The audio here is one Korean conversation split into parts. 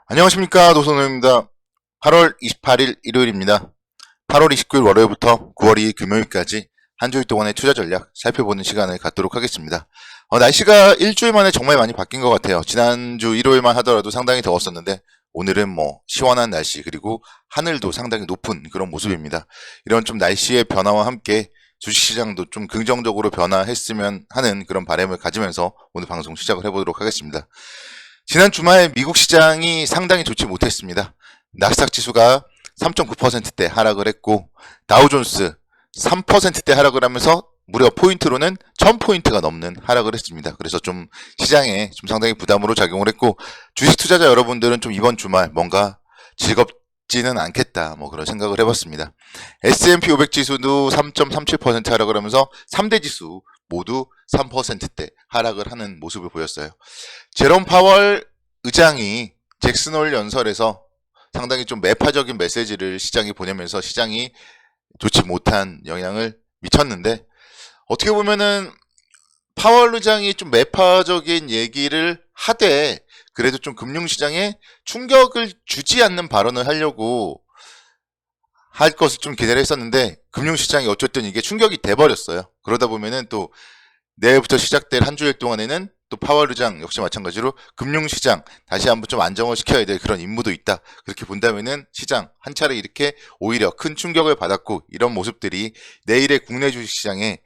안녕하십니까, 노선호입니다. 8월 28일 일요일입니다. 8월 29일 월요일부터 9월 2일 금요일까지 한 주일 동안의 투자 전략 살펴보는 시간을 갖도록 하겠습니다. 날씨가 일주일 만에 정말 많이 바뀐 것 같아요. 지난주 일요일만 하더라도 상당히 더웠었는데 오늘은 시원한 날씨, 그리고 하늘도 상당히 높은 그런 모습입니다. 이런 좀 날씨의 변화와 함께 주식시장도 좀 긍정적으로 변화했으면 하는 그런 바람을 가지면서 오늘 방송 시작을 해보도록 하겠습니다. 지난 주말 미국 시장이 상당히 좋지 못했습니다. 나스닥 지수가 3.9%대 하락을 했고, 다우존스 3%대 하락을 하면서 무려 포인트로는 1000포인트가 넘는 하락을 했습니다. 그래서 좀 시장에 좀 상당히 부담으로 작용을 했고, 주식 투자자 여러분들은 좀 이번 주말 뭔가 즐겁지는 않겠다, 그런 생각을 해봤습니다. S&P 500 지수도 3.37% 하락을 하면서 3대 지수 모두 3%대 하락을 하는 모습을 보였어요. 제롬 파월 의장이 잭슨홀 연설에서 상당히 좀 매파적인 메시지를 시장에 보내면서 시장이 좋지 못한 영향을 미쳤는데, 어떻게 보면은 파월 의장이 좀 매파적인 얘기를 하되 그래도 좀 금융시장에 충격을 주지 않는 발언을 하려고 할 것을 좀 기대를 했었는데, 금융시장이 어쨌든 이게 충격이 돼버렸어요. 그러다 보면은 또 내일부터 시작될 한 주일 동안에는 또 파월 의장 역시 마찬가지로 금융시장 다시 한번 좀 안정을 시켜야 될 그런 임무도 있다, 그렇게 본다면은 시장 한 차례 이렇게 오히려 큰 충격을 받았고, 이런 모습들이 내일의 국내 주식시장에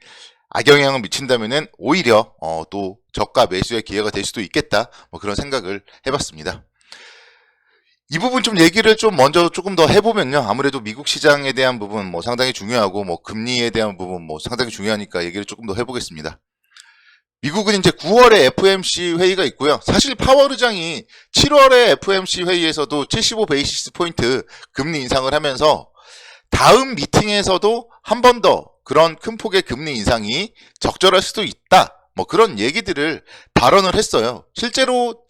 악영향을 미친다면은 오히려 또 저가 매수의 기회가 될 수도 있겠다, 그런 생각을 해봤습니다. 이 부분 좀 얘기를 좀 먼저 조금 더 해보면요, 아무래도 미국 시장에 대한 부분 상당히 중요하고 금리에 대한 부분 상당히 중요하니까 얘기를 조금 더 해보겠습니다. 미국은 이제 9월에 FOMC 회의가 있고요. 사실 파월 의장이 7월에 FOMC 회의에서도 75 베이시스 포인트 금리 인상을 하면서 다음 미팅에서도 한 번 더 그런 큰 폭의 금리 인상이 적절할 수도 있다, 그런 얘기들을 발언을 했어요. 실제로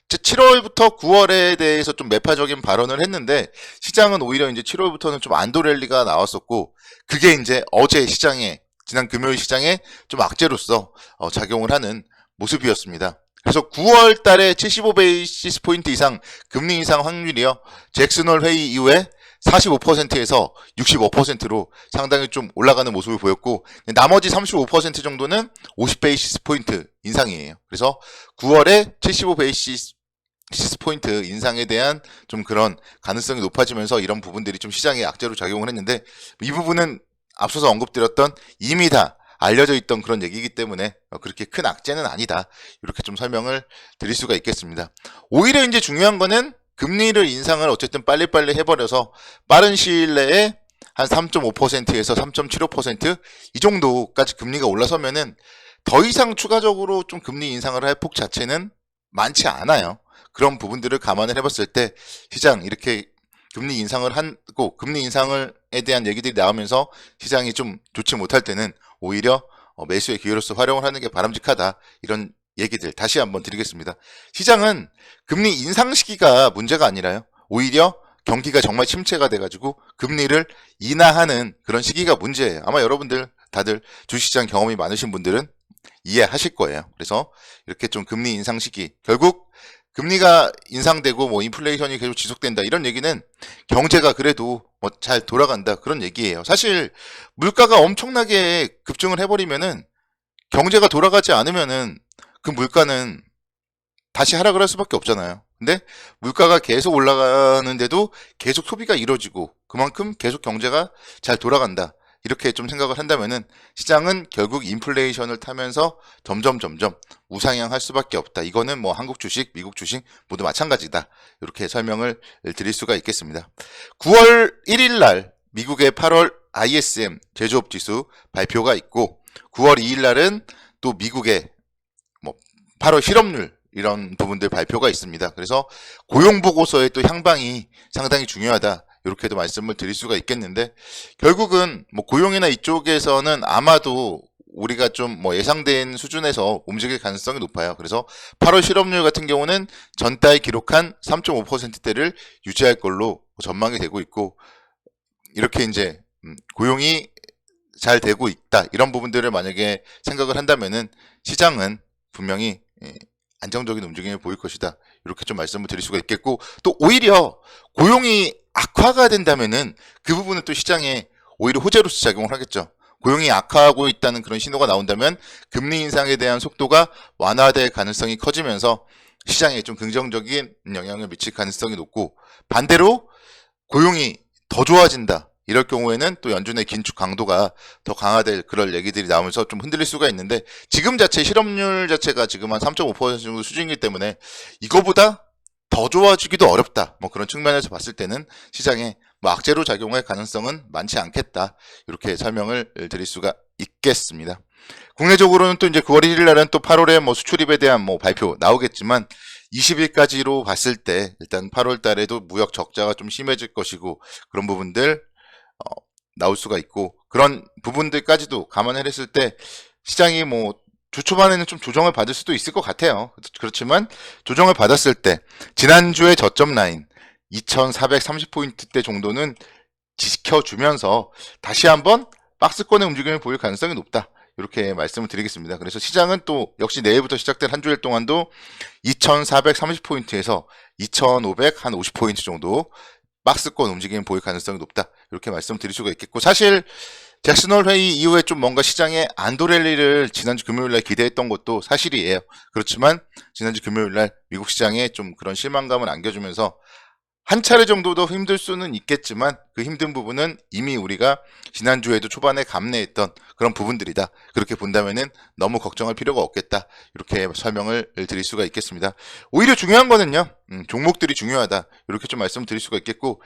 7월부터 9월에 대해서 좀 매파적인 발언을 했는데, 시장은 오히려 이제 7월부터는 좀 안도 랠리가 나왔었고, 그게 이제 어제 시장에, 지난 금요일 시장에 좀 악재로서 작용을 하는 모습이었습니다. 그래서 9월 달에 75 베이시스 포인트 이상 금리 인상 확률이요, 잭슨홀 회의 이후에 45%에서 65%로 상당히 좀 올라가는 모습을 보였고, 나머지 35% 정도는 50 베이시스 포인트 인상이에요. 그래서 9월에 75 베이시스 포인트 인상에 대한 좀 그런 가능성이 높아지면서 이런 부분들이 좀 시장에 악재로 작용을 했는데, 이 부분은 앞서서 언급드렸던 이미 다 알려져 있던 그런 얘기이기 때문에 그렇게 큰 악재는 아니다, 이렇게 좀 설명을 드릴 수가 있겠습니다. 오히려 이제 중요한 거는 금리를 인상을 어쨌든 빨리빨리 해버려서 빠른 시일 내에 한 3.5%에서 3.75% 이 정도까지 금리가 올라서면은 더 이상 추가적으로 좀 금리 인상을 할 폭 자체는 많지 않아요. 그런 부분들을 감안을 해봤을 때 시장 이렇게 금리 인상을 하고 금리 인상에 대한 얘기들이 나오면서 시장이 좀 좋지 못할 때는 오히려 매수의 기회로서 활용을 하는 게 바람직하다, 이런 얘기들 다시 한번 드리겠습니다. 시장은 금리 인상 시기가 문제가 아니라요, 오히려 경기가 정말 침체가 돼가지고 금리를 인하하는 그런 시기가 문제예요. 아마 여러분들 다들 주식시장 경험이 많으신 분들은 이해하실 거예요. 그래서 이렇게 좀 금리 인상 시기, 결국 금리가 인상되고 인플레이션이 계속 지속된다, 이런 얘기는 경제가 그래도 잘 돌아간다, 그런 얘기예요. 사실 물가가 엄청나게 급증을 해버리면은, 경제가 돌아가지 않으면은 그 물가는 다시 하락을 할 수밖에 없잖아요. 근데 물가가 계속 올라가는데도 계속 소비가 이루어지고 그만큼 계속 경제가 잘 돌아간다, 이렇게 좀 생각을 한다면은 시장은 결국 인플레이션을 타면서 점점 우상향할 수밖에 없다. 이거는 한국 주식, 미국 주식 모두 마찬가지다, 이렇게 설명을 드릴 수가 있겠습니다. 9월 1일 날 미국의 8월 ISM 제조업 지수 발표가 있고, 9월 2일 날은 또 미국의 8월 실업률, 이런 부분들 발표가 있습니다. 그래서 고용보고서의 또 향방이 상당히 중요하다, 이렇게도 말씀을 드릴 수가 있겠는데, 결국은 고용이나 이쪽에서는 아마도 우리가 좀 예상된 수준에서 움직일 가능성이 높아요. 그래서 8월 실업률 같은 경우는 전달 기록한 3.5%대를 유지할 걸로 전망이 되고 있고, 이렇게 이제 고용이 잘 되고 있다, 이런 부분들을 만약에 생각을 한다면은 시장은 분명히 안정적인 움직임을 보일 것이다. 이렇게 좀 말씀을 드릴 수가 있겠고, 또 오히려 고용이 악화가 된다면은 그 부분은 또 시장에 오히려 호재로서 작용을 하겠죠. 고용이 악화하고 있다는 그런 신호가 나온다면 금리 인상에 대한 속도가 완화될 가능성이 커지면서 시장에 좀 긍정적인 영향을 미칠 가능성이 높고, 반대로 고용이 더 좋아진다. 이럴 경우에는 또 연준의 긴축 강도가 더 강화될 그럴 얘기들이 나오면서 좀 흔들릴 수가 있는데, 지금 자체 실업률 자체가 지금 한 3.5% 정도 수준이기 때문에 이거보다 더 좋아지기도 어렵다. 뭐 그런 측면에서 봤을 때는 시장에 뭐 악재로 작용할 가능성은 많지 않겠다. 이렇게 설명을 드릴 수가 있겠습니다. 국내적으로는 또 이제 9월 1일 날은 또 8월에 뭐 수출입에 대한 뭐 발표 나오겠지만, 20일까지로 봤을 때 일단 8월 달에도 무역 적자가 좀 심해질 것이고, 그런 부분들 나올 수가 있고, 그런 부분들까지도 감안을 했을 때 시장이 뭐 주 초반에는 좀 조정을 받을 수도 있을 것 같아요. 그렇지만 조정을 받았을 때 지난주의 저점 라인 2430포인트대 정도는 지켜주면서 다시 한번 박스권의 움직임을 보일 가능성이 높다. 이렇게 말씀을 드리겠습니다. 그래서 시장은 또 역시 내일부터 시작된 한 주일 동안도 2430포인트에서 2550포인트 정도 박스권 움직임을 보일 가능성이 높다. 이렇게 말씀드릴 수가 있겠고, 사실 잭슨홀 회의 이후에 좀 뭔가 시장의 안도 랠리를 지난주 금요일날 기대했던 것도 사실이에요. 그렇지만 지난주 금요일날 미국 시장에 좀 그런 실망감을 안겨주면서 한 차례 정도 더 힘들 수는 있겠지만 그 힘든 부분은 이미 우리가 지난주에도 초반에 감내했던 그런 부분들이다. 그렇게 본다면은 너무 걱정할 필요가 없겠다. 이렇게 설명을 드릴 수가 있겠습니다. 오히려 중요한 거는요, 종목들이 중요하다. 이렇게 좀 말씀드릴 수가 있겠고,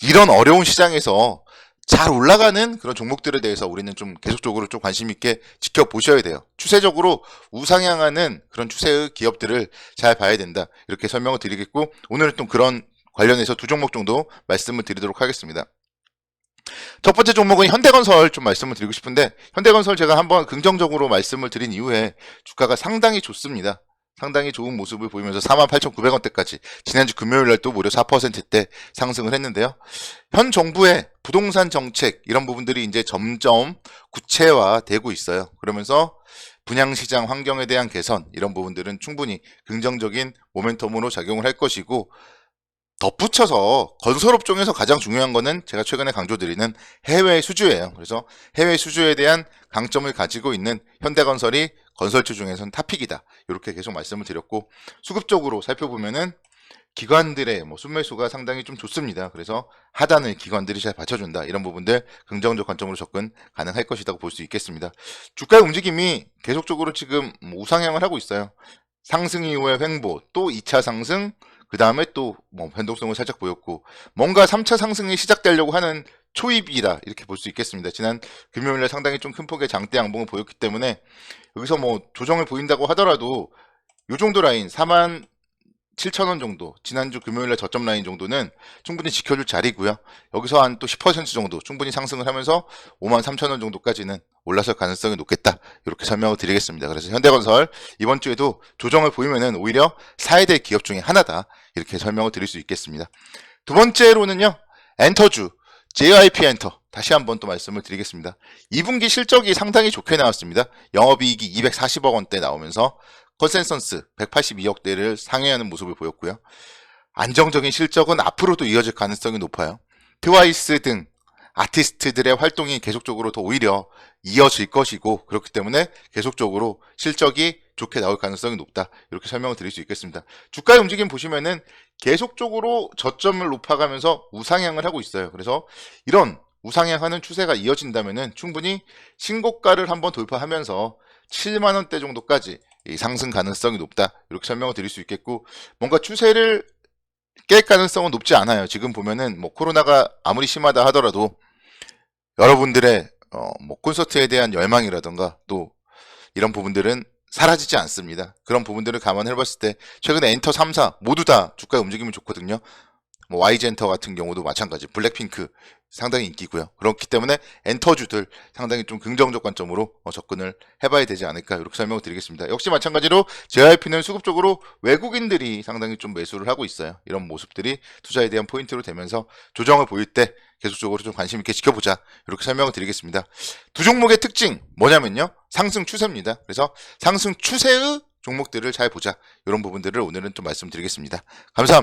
이런 어려운 시장에서 잘 올라가는 그런 종목들에 대해서 우리는 좀 계속적으로 좀 관심 있게 지켜보셔야 돼요. 추세적으로 우상향하는 그런 추세의 기업들을 잘 봐야 된다. 이렇게 설명을 드리겠고, 오늘은 또 그런 관련해서 두 종목 정도 말씀을 드리도록 하겠습니다. 첫 번째 종목은 현대건설 좀 말씀을 드리고 싶은데, 현대건설 제가 한번 긍정적으로 말씀을 드린 이후에 주가가 상당히 좋습니다. 상당히 좋은 모습을 보이면서 48,900원대까지 지난주 금요일날 또 무려 4%대 상승을 했는데요. 현 정부의 부동산 정책 이런 부분들이 이제 점점 구체화되고 있어요. 그러면서 분양시장 환경에 대한 개선 이런 부분들은 충분히 긍정적인 모멘텀으로 작용을 할 것이고, 덧붙여서 건설업종에서 가장 중요한 거는 제가 최근에 강조드리는 해외 수주예요. 그래서 해외 수주에 대한 강점을 가지고 있는 현대건설이 건설주 중에서는 탑픽이다. 이렇게 계속 말씀을 드렸고, 수급적으로 살펴보면은 기관들의 뭐 순매수가 상당히 좀 좋습니다. 그래서 하단을 기관들이 잘 받쳐준다. 이런 부분들 긍정적 관점으로 접근 가능할 것이라고 볼 수 있겠습니다. 주가의 움직임이 계속적으로 지금 우상향을 하고 있어요. 상승 이후에 횡보, 또 2차 상승, 그 다음에 또 뭐 변동성을 살짝 보였고, 뭔가 3차 상승이 시작되려고 하는 초입이다 이렇게 볼 수 있겠습니다. 지난 금요일에 상당히 좀 큰 폭의 장대 양봉을 보였기 때문에 여기서 뭐 조정을 보인다고 하더라도 요 정도 라인 47,000원 정도, 지난주 금요일에 저점 라인 정도는 충분히 지켜줄 자리고요. 여기서 한 또 10% 정도 충분히 상승을 하면서 53,000원 정도까지는 올라설 가능성이 높겠다. 이렇게 설명을 드리겠습니다. 그래서 현대건설 이번 주에도 조정을 보이면은 오히려 사야 될 기업 중에 하나다. 이렇게 설명을 드릴 수 있겠습니다. 두 번째로는요, 엔터주, JYP 엔터. 다시 한번 또 말씀을 드리겠습니다. 2분기 실적이 상당히 좋게 나왔습니다. 영업이익이 240억 원대 나오면서 컨센서스 182억대를 상회하는 모습을 보였고요. 안정적인 실적은 앞으로도 이어질 가능성이 높아요. 트와이스 등 아티스트들의 활동이 계속적으로 더 오히려 이어질 것이고, 그렇기 때문에 계속적으로 실적이 좋게 나올 가능성이 높다. 이렇게 설명을 드릴 수 있겠습니다. 주가의 움직임 보시면은 계속적으로 저점을 높아가면서 우상향을 하고 있어요. 그래서 이런 우상향하는 추세가 이어진다면은 충분히 신고가를 한번 돌파하면서 7만원대 정도까지 상승 가능성이 높다. 이렇게 설명을 드릴 수 있겠고, 뭔가 추세를 깰 가능성은 높지 않아요. 지금 보면은 뭐 코로나가 아무리 심하다 하더라도 여러분들의 뭐 콘서트에 대한 열망이라던가 또 이런 부분들은 사라지지 않습니다. 그런 부분들을 감안해 봤을 때 최근에 엔터 3사 모두 다 주가의 움직임이 좋거든요. 뭐 YG엔터 같은 경우도 마찬가지, 블랙핑크 상당히 인기고요. 그렇기 때문에 엔터주들 상당히 좀 긍정적 관점으로 접근을 해봐야 되지 않을까, 이렇게 설명을 드리겠습니다. 역시 마찬가지로 JYP는 수급적으로 외국인들이 상당히 좀 매수를 하고 있어요. 이런 모습들이 투자에 대한 포인트로 되면서 조정을 보일 때 계속적으로 좀 관심 있게 지켜보자, 이렇게 설명을 드리겠습니다. 두 종목의 특징 뭐냐면요, 상승 추세입니다. 그래서 상승 추세의 종목들을 잘 보자. 이런 부분들을 오늘은 좀 말씀드리겠습니다. 감사합니다.